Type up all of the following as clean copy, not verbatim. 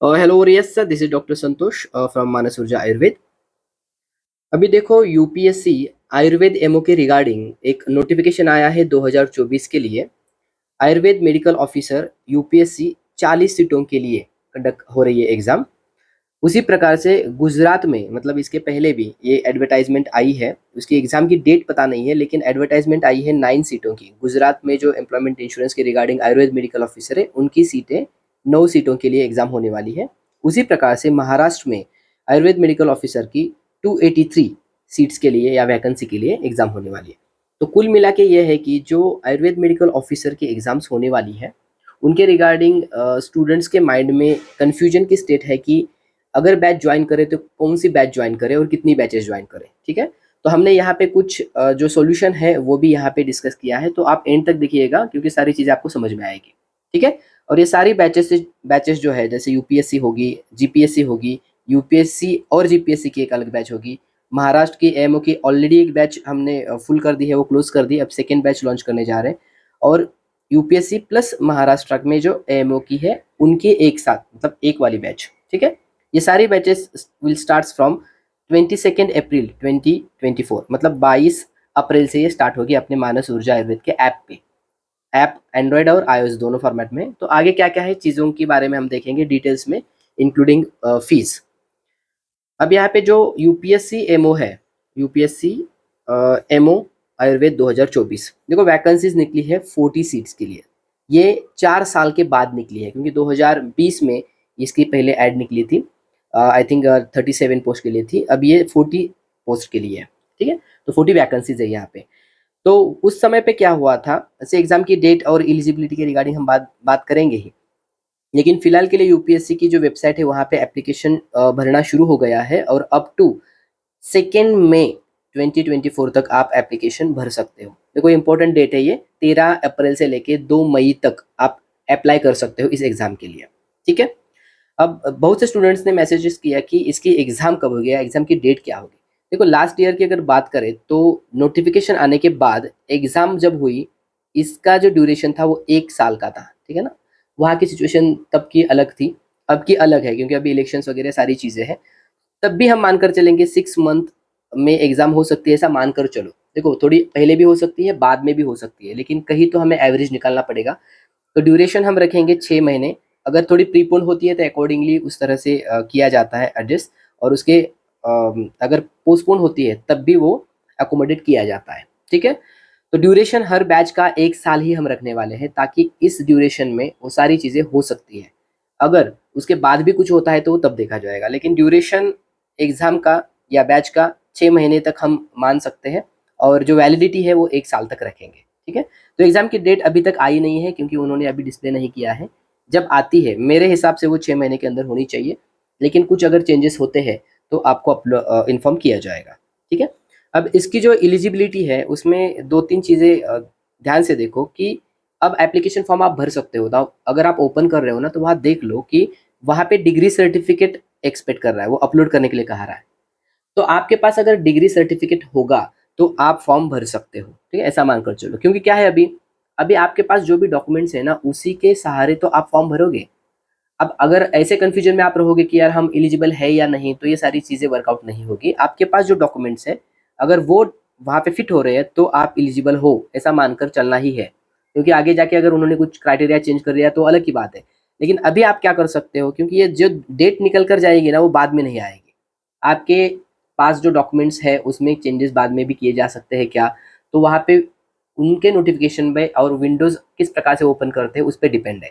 Hello yes sir, this is doctor Santosh from Manas Urja Ayurved. अभी देखो UPSC Ayurveda MO के रिगार्डिंग एक नोटिफिकेशन आया है 2024 के लिए। आयुर्वेद मेडिकल ऑफिसर यूपीएससी 40 सीटों के लिए कंडक्ट हो रही है एग्जाम। उसी प्रकार से गुजरात में मतलब इसके पहले भी ये एडवर्टाइजमेंट आई है। उसकी एग्जाम की डेट पता नहीं है, लेकिन एडवर्टाइजमेंट आई है 9 सीटों की। गुजरात में जो एम्प्लॉयमेंट इंश्योरेंस के रिगार्डिंग आयुर्वेद मेडिकल ऑफिसर है, उनकी सीटें 9 सीटों के लिए एग्जाम होने वाली है। उसी प्रकार से महाराष्ट्र में आयुर्वेद मेडिकल ऑफिसर की 283 सीट्स के लिए या वैकेंसी के लिए एग्जाम होने वाली है। तो कुल मिला के ये है कि जो आयुर्वेद मेडिकल ऑफिसर की एग्जाम्स होने वाली है, उनके रिगार्डिंग स्टूडेंट्स के माइंड में कन्फ्यूजन की स्टेट है कि अगर बैच ज्वाइन करे तो कौन सी बैच ज्वाइन करे और कितनी बैचेस ज्वाइन करें। ठीक है, तो हमने यहाँ पे कुछ जो सॉल्यूशन है वो भी यहाँ पे डिस्कस किया है, तो आप एंड तक देखिएगा क्योंकि सारी चीज़ें आपको समझ में आएगी। ठीक है, और ये सारी बैचेस जो है, जैसे यूपीएससी होगी, जीपीएससी होगी, यूपीएससी और जीपीएससी की एक अलग बैच होगी। महाराष्ट्र की एमओ की ऑलरेडी एक बैच हमने फुल कर दी है, वो क्लोज कर दी, अब सेकेंड बैच लॉन्च करने जा रहे हैं। और यूपीएससी प्लस महाराष्ट्र में जो एमओ की है, उनके एक साथ मतलब एक वाली बैच। ठीक है, ये सारी बैचेस विल स्टार्ट फ्रॉम 22 अप्रैल 2024, मतलब 22 अप्रैल से ये स्टार्ट होगी अपने मानस ऊर्जा आयुर्वेद के ऐप पे। ऐप एंड्रॉयड और आईओएस दोनों फॉर्मेट में। तो आगे क्या क्या है चीज़ों के बारे में हम देखेंगे डिटेल्स में, इंक्लूडिंग फीस। अब यहाँ पे जो यूपीएससी एमओ है, यूपीएससी एमओ आयुर्वेद 2024, देखो वैकेंसीज निकली है 40 सीट्स के लिए। ये 4 साल के बाद निकली है, क्योंकि 2020 में इसकी पहले ऐड निकली थी। आई थिंक 37 पोस्ट के लिए थी, अब ये 40 पोस्ट के लिए है। ठीक है, तो 40 वैकेंसीज है यहाँ पे। तो उस समय पे क्या हुआ था, ऐसे एग्जाम की डेट और एलिजिबिलिटी के रिगार्डिंग हम बात करेंगे ही, लेकिन फिलहाल के लिए यूपीएससी की जो वेबसाइट है वहाँ पे एप्लीकेशन भरना शुरू हो गया है, और अप टू 2 मई 2024 तक आप एप्लीकेशन भर सकते हो। देखो इंपॉर्टेंट डेट है ये, 13 अप्रैल से लेके 2 मई तक आप अप्लाई कर सकते हो इस एग्ज़ाम के लिए। ठीक है, अब बहुत से स्टूडेंट्स ने मैसेजेस किया कि इसकी एग्ज़ाम कब होगी, एग्ज़ाम की डेट क्या होगी। देखो लास्ट ईयर की अगर बात करें तो नोटिफिकेशन आने के बाद एग्ज़ाम जब हुई, इसका जो ड्यूरेशन था वो 1 साल का था। ठीक है ना, वहाँ की सिचुएशन तब की अलग थी, अब की अलग है, क्योंकि अभी इलेक्शंस वगैरह सारी चीज़ें हैं। तब भी हम मानकर चलेंगे 6 मंथ में एग्ज़ाम हो सकती है, ऐसा मानकर चलो। देखो थोड़ी पहले भी हो सकती है, बाद में भी हो सकती है, लेकिन कहीं तो हमें एवरेज निकालना पड़ेगा। तो ड्यूरेशन हम रखेंगे 6 महीने। अगर थोड़ी प्रीपोन होती है तो अकॉर्डिंगली उस तरह से किया जाता है एडजस्ट, और उसके अगर पोस्टपोन होती है तब भी वो अकोमोडेट किया जाता है। ठीक है, तो ड्यूरेशन हर बैच का 1 साल ही हम रखने वाले हैं, ताकि इस ड्यूरेशन में वो सारी चीज़ें हो सकती हैं। अगर उसके बाद भी कुछ होता है तो वो तब देखा जाएगा, लेकिन ड्यूरेशन एग्ज़ाम का या बैच का 6 महीने तक हम मान सकते हैं, और जो वैलिडिटी है वो 1 साल तक रखेंगे। ठीक है, तो एग्ज़ाम की डेट अभी तक आई नहीं है, क्योंकि उन्होंने अभी डिस्प्ले नहीं किया है। जब आती है मेरे हिसाब से वो 6 महीने के अंदर होनी चाहिए, लेकिन कुछ अगर चेंजेस होते हैं तो आपको इन्फॉर्म किया जाएगा। ठीक है, अब इसकी जो एलिजिबिलिटी है उसमें दो तीन चीज़ें ध्यान से देखो कि अब एप्लीकेशन फॉर्म आप भर सकते हो। तो अगर आप ओपन कर रहे हो ना, तो वहाँ देख लो कि वहाँ पे डिग्री सर्टिफिकेट एक्सपेक्ट कर रहा है, वो अपलोड करने के लिए कहा रहा है। तो आपके पास अगर डिग्री सर्टिफिकेट होगा तो आप फॉर्म भर सकते हो। ठीक है, ऐसा मानकर चलो, क्योंकि क्या है अभी अभी आपके पास जो भी डॉक्यूमेंट्स है ना, उसी के सहारे तो आप फॉर्म भरोगे। अब अगर ऐसे कन्फ्यूजन में आप रहोगे कि यार हम एलिजिबल है या नहीं, तो ये सारी चीज़ें वर्कआउट नहीं होगी। आपके पास जो डॉक्यूमेंट्स है, अगर वो वहाँ पे फिट हो रहे हैं तो आप एलिजिबल हो, ऐसा मानकर चलना ही है। क्योंकि आगे जाके अगर उन्होंने कुछ क्राइटेरिया चेंज कर दिया तो अलग की बात है, लेकिन अभी आप क्या कर सकते हो, क्योंकि ये जो डेट निकल कर जाएगी ना वो बाद में नहीं आएगी। आपके पास जो डॉक्यूमेंट्स है उसमें चेंजेस बाद में भी किए जा सकते हैं क्या, तो वहाँ पे उनके नोटिफिकेशन पे और विंडोज़ किस प्रकार से ओपन करते हैं उस पर डिपेंड है।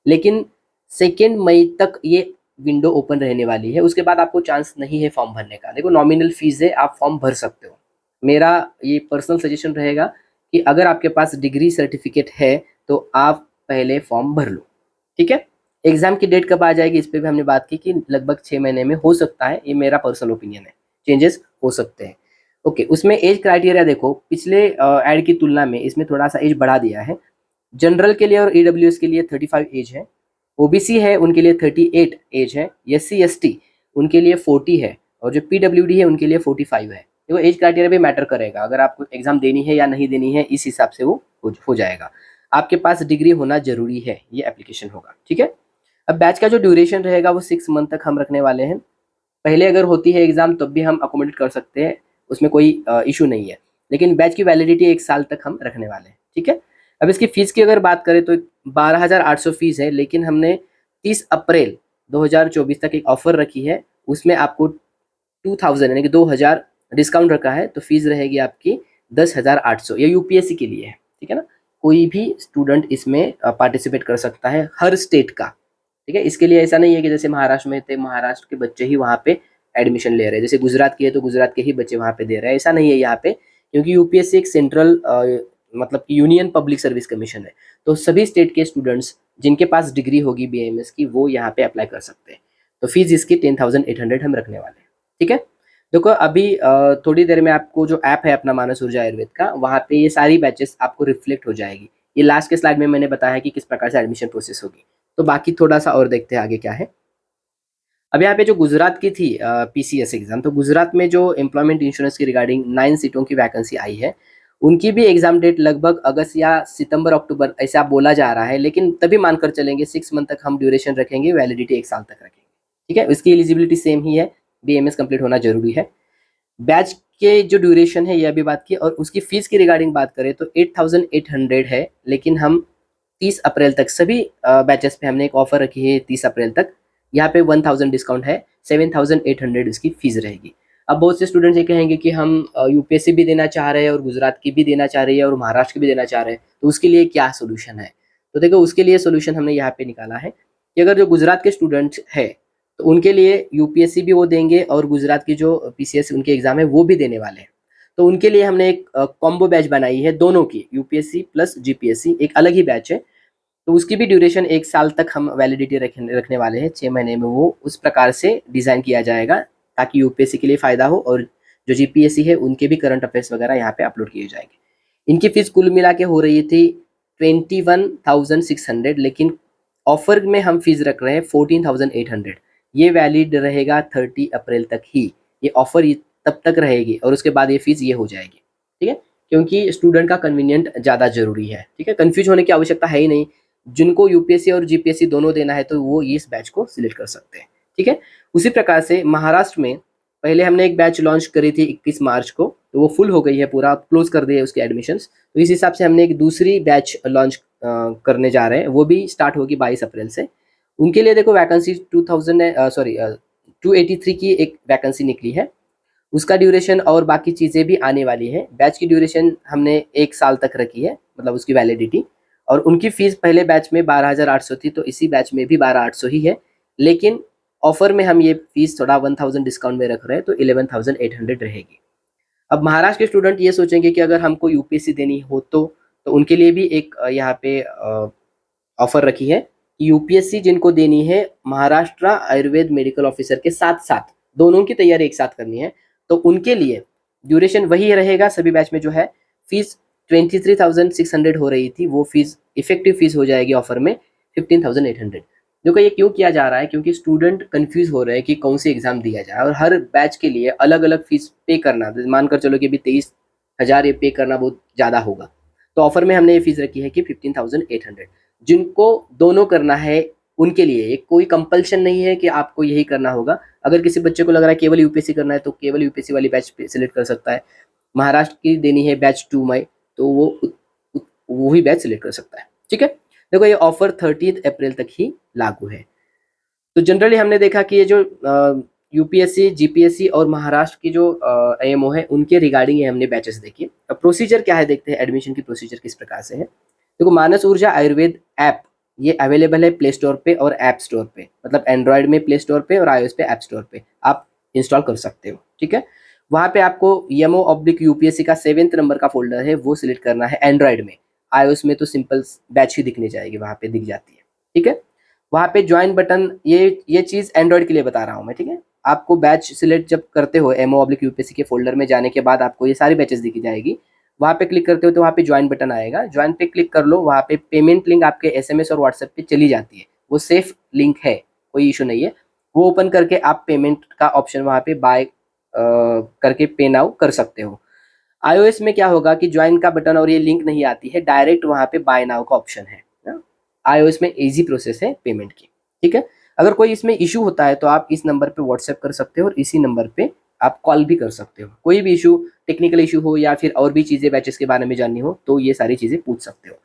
लेकिन 2 मई तक ये विंडो ओपन रहने वाली है, उसके बाद आपको चांस नहीं है फॉर्म भरने का। देखो नॉमिनल फीस है, आप फॉर्म भर सकते हो। मेरा ये पर्सनल सजेशन रहेगा कि अगर आपके पास डिग्री सर्टिफिकेट है तो आप पहले फॉर्म भर लो। ठीक है, एग्जाम की डेट कब आ जाएगी इस पर भी हमने बात की कि लगभग 6 महीने में हो सकता है, ये मेरा पर्सनल ओपिनियन है, चेंजेस हो सकते हैं। ओके, उसमें एज क्राइटेरिया देखो, पिछले ऐड की तुलना में इसमें थोड़ा सा एज बढ़ा दिया है। जनरल के लिए और ईडब्ल्यूएस के लिए 35 एज है, ओबीसी है उनके लिए 38 एज है, एससी एसटी उनके लिए 40 है, और जो पीडब्ल्यूडी है उनके लिए 45 है। देखो एज क्राइटेरिया भी मैटर करेगा, अगर आपको एग्जाम देनी है या नहीं देनी है इस हिसाब से वो हो जाएगा। आपके पास डिग्री होना जरूरी है, ये एप्लीकेशन होगा। ठीक है, अब बैच का जो ड्यूरेशन रहेगा वो 6 मंथ तक हम रखने वाले हैं। पहले अगर होती है एग्ज़ाम तब भी हम अकोमोडेट कर सकते हैं, उसमें कोई इशू नहीं है। लेकिन बैच की वैलिडिटी 1 साल तक हम रखने वाले हैं, ठीक है? अब इसकी फ़ीस की अगर बात करें तो 12,800 फ़ीस है, लेकिन हमने 30 अप्रैल 2024 तक एक ऑफ़र रखी है, उसमें आपको 2000 यानी कि 2000 डिस्काउंट रखा है, तो फ़ीस रहेगी आपकी 10,800। ये यूपीएससी के लिए है, ठीक है ना? कोई भी स्टूडेंट इसमें पार्टिसिपेट कर सकता है, हर स्टेट का, ठीक है? इसके लिए ऐसा नहीं है कि जैसे महाराष्ट्र में थे, महाराष्ट्र के बच्चे ही वहाँ पे एडमिशन ले रहे हैं, जैसे गुजरात की है तो गुजरात के ही बच्चे वहाँ पे दे रहे हैं, ऐसा नहीं है यहाँ पे, क्योंकि यूपीएससी एक सेंट्रल मतलब कि यूनियन पब्लिक सर्विस कमीशन है, तो सभी स्टेट के स्टूडेंट्स जिनके पास डिग्री होगी बीएमएस की वो यहाँ पे अप्लाई कर सकते हैं। तो फीस इसकी 10,800 हम रखने वाले हैं, ठीक है? देखो अभी थोड़ी देर में आपको जो ऐप है अपना मानस ऊर्जा आयुर्वेद का, वहाँ पे ये सारी बैचेस आपको रिफ्लेक्ट हो जाएगी। ये लास्ट के स्लाइड में मैंने बताया कि किस प्रकार से एडमिशन प्रोसेस होगी। तो बाकी थोड़ा सा और देखते हैं आगे क्या है। अब यहाँ पे जो गुजरात की थी पीसीएस एग्जाम, तो गुजरात में जो एम्प्लॉयमेंट इंश्योरेंस की रिगार्डिंग 9 सीटों की वैकेंसी आई है, उनकी भी एग्जाम डेट लगभग अगस्त या सितंबर अक्टूबर ऐसा बोला जा रहा है, लेकिन तभी मानकर चलेंगे 6 मंथ तक हम ड्यूरेशन रखेंगे, वैलिडिटी 1 साल तक रखेंगे, ठीक है? इसकी एलिजिबिलिटी सेम ही है, बीएमएस कंप्लीट होना जरूरी है। बैच के जो ड्यूरेशन है ये अभी बात की, और उसकी फीस की रिगार्डिंग बात करें तो 8,800 है, लेकिन हम 30 अप्रैल तक सभी बैचेस पे हमने एक ऑफर रखी है 30 अप्रैल तक। यहाँ पे 1000 डिस्काउंट है, 7,800 इसकी फीस रहेगी। अब बहुत से स्टूडेंट्स ये कहेंगे कि हम यूपीएससी भी देना चाह रहे हैं और गुजरात की भी देना चाह रही है और महाराष्ट्र की भी देना चाह रहे हैं, तो उसके लिए क्या सोल्यूशन है? तो देखो उसके लिए सोल्यूशन हमने यहाँ पे निकाला है कि अगर जो गुजरात के स्टूडेंट्स है तो उनके लिए यूपीएससी भी वो देंगे और गुजरात की जो पीसीएस उनके एग्जाम है वो भी देने वाले हैं। तो उनके लिए हमने एक कॉम्बो बैच बनाई है, दोनों की, यूपीएससी प्लस जीपीएससी, एक अलग ही बैच है। तो उसकी भी ड्यूरेशन 1 साल तक हम वैलिडिटी रखने वाले हैं, 6 महीने में वो उस प्रकार से डिज़ाइन किया जाएगा ताकि यूपीएससी के लिए फ़ायदा हो, और जो जीपीएससी है उनके भी करंट अफेयर्स वगैरह यहाँ पे अपलोड किए जाएंगे। इनकी फीस कुल मिला के हो रही थी 21,600, लेकिन ऑफर में हम फीस रख रहे हैं 14,800। ये वैलिड रहेगा 30 अप्रैल तक ही, ये ऑफर तब तक रहेगी और उसके बाद ये फीस ये हो जाएगी, ठीक है? क्योंकि स्टूडेंट का कन्वीनियंट ज़्यादा जरूरी है, ठीक है? कंफ्यूज होने की आवश्यकता है ही नहीं। जिनको यूपीएससी और जीपीएससी दोनों देना है तो वो इस बैच को सिलेक्ट कर सकते हैं, ठीक है? उसी प्रकार से महाराष्ट्र में पहले हमने एक बैच लॉन्च करी थी 21 मार्च को, तो वो फुल हो गई है, पूरा क्लोज कर दिए उसके एडमिशन्स। तो इस हिसाब से हमने एक दूसरी बैच लॉन्च करने जा रहे हैं, वो भी स्टार्ट होगी 22 अप्रैल से। उनके लिए देखो वैकेंसी 283 की एक वैकेंसी निकली है, उसका ड्यूरेशन और बाकी चीज़ें भी आने वाली है। बैच की ड्यूरेशन हमने 1 साल तक रखी है, मतलब उसकी वैलिडिटी, और उनकी फ़ीस पहले बैच में 12,800 थी, तो इसी बैच में भी 12,800 ही है, लेकिन ऑफर में हम ये फीस थोड़ा 1000 डिस्काउंट में रख रहे हैं, तो 11,800 रहेगी। अब महाराष्ट्र के स्टूडेंट ये सोचेंगे कि अगर हमको यूपीएससी देनी हो तो उनके लिए भी एक यहाँ पे ऑफर रखी है कि यूपीएससी जिनको देनी है महाराष्ट्र आयुर्वेद मेडिकल ऑफिसर के साथ साथ, दोनों की तैयारी एक साथ करनी है, तो उनके लिए ड्यूरेशन वही रहेगा सभी बैच में जो है। फीस 23,600 हो रही थी, वो फीस इफेक्टिव फीस हो जाएगी ऑफर में 15,800। देखो ये क्यों किया जा रहा है, क्योंकि स्टूडेंट कंफ्यूज हो रहे हैं कि कौन सी एग्जाम दिया जाए, और हर बैच के लिए अलग अलग फीस पे करना, मानकर चलो कि अभी 23,000 ये पे करना बहुत ज़्यादा होगा। तो ऑफर में हमने ये फीस रखी है कि 15,800। जिनको दोनों करना है उनके लिए ये कोई कंपल्शन नहीं है कि आपको यही करना होगा। अगर किसी बच्चे को लग रहा है केवल यूपीएससी करना है तो केवल यूपीएससी वाली बैच सेलेक्ट कर सकता है। महाराष्ट्र की देनी है बैच 2 में, तो वो ही बैच सेलेक्ट कर सकता है, ठीक है? देखो ये ऑफर 30 अप्रैल तक ही लागू है। तो जनरली हमने देखा कि ये जो यूपीएससी, जीपीएससी और महाराष्ट्र की जो एएमओ है उनके रिगार्डिंग ये हमने बैचेस देखी। अब प्रोसीजर क्या है देखते हैं, एडमिशन की प्रोसीजर किस प्रकार से है। देखो मानस ऊर्जा आयुर्वेद ऐप ये अवेलेबल है प्ले स्टोर पे और ऐप स्टोर पे, मतलब एंड्रॉयड में प्ले स्टोर पे और आईओएस पे ऐप स्टोर पे आप इंस्टॉल कर सकते हो, ठीक है? वहाँ पे आपको YMO/यूपीएससी का 7th नंबर का फोल्डर है वो सिलेक्ट करना है एंड्रॉयड में। आईओएस में तो सिंपल बैच ही दिखनी जाएगी, वहाँ पे दिख जाती है, ठीक है? वहाँ पे ज्वाइन बटन, ये चीज़ एंड्रॉयड के लिए बता रहा हूँ मैं, ठीक है? आपको बैच सिलेक्ट जब करते हो MO/यूपीएससी के फोल्डर में जाने के बाद आपको ये सारी बैचेस दिखी जाएगी। वहाँ पे क्लिक करते हो तो वहाँ पे ज्वाइन बटन आएगा, ज्वाइन पे क्लिक कर लो। वहाँ पे पेमेंट लिंक आपके एसएमएस और व्हाट्सएप पे चली जाती है, वो सेफ लिंक है, कोई इशू नहीं है। वो ओपन करके आप पेमेंट का ऑप्शन वहाँ पे बाय करके पे नाउ कर सकते हो। आईओएस में क्या होगा कि ज्वाइन का बटन और ये लिंक नहीं आती है, डायरेक्ट वहाँ पे बाय नाउ का ऑप्शन है ना? आईओएस में इजी प्रोसेस है पेमेंट की, ठीक है। अगर कोई इसमें इशू होता है तो आप इस नंबर पे व्हाट्सएप कर सकते हो और इसी नंबर पे आप कॉल भी कर सकते हो। कोई भी इशू, टेक्निकल इशू हो या फिर और भी चीज़ें बैचेस के बारे में जाननी हो तो ये सारी चीज़ें पूछ सकते हो।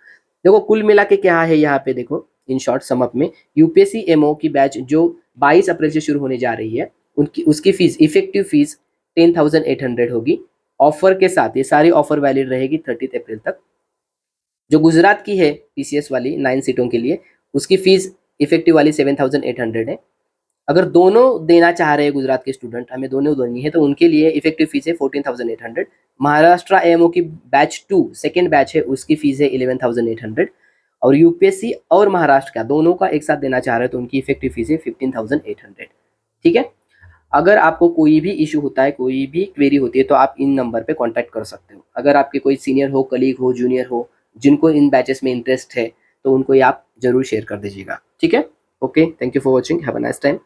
देखो कुल मिला के क्या है यहाँ पे, देखो इन शॉर्ट सम अप में, यूपीएससी एमओ की बैच जो 22 अप्रैल से शुरू होने जा रही है, उनकी उसकी फीस, इफेक्टिव फीस 10,800 होगी। ऑफर के साथ, ये सारी ऑफर वैलिड रहेगी 30 अप्रैल तक। जो गुजरात की है पीसीएस वाली 9 सीटों के लिए, उसकी फीस इफेक्टिव वाली 7,800 है। अगर दोनों देना चाह रहे हैं गुजरात के स्टूडेंट, हमें दोनों देनी है, तो उनके लिए इफेक्टिव फीस है 14,800। महाराष्ट्र एएमओ की बैच 2 सेकेंड बैच है, उसकी फीस है 11,800। और यूपीएससी और महाराष्ट्र का दोनों का एक साथ देना चाह रहे हैं तो उनकी इफेक्टिव फीस है 15,800। ठीक है। अगर आपको कोई भी इशू होता है, कोई भी क्वेरी होती है, तो आप इन नंबर पे कांटेक्ट कर सकते हो। अगर आपके कोई सीनियर हो, कलीग हो, जूनियर हो, जिनको इन बैचेस में इंटरेस्ट है, तो उनको ये आप जरूर शेयर कर दीजिएगा। ठीक है। Okay, thank you for watching, have a nice time.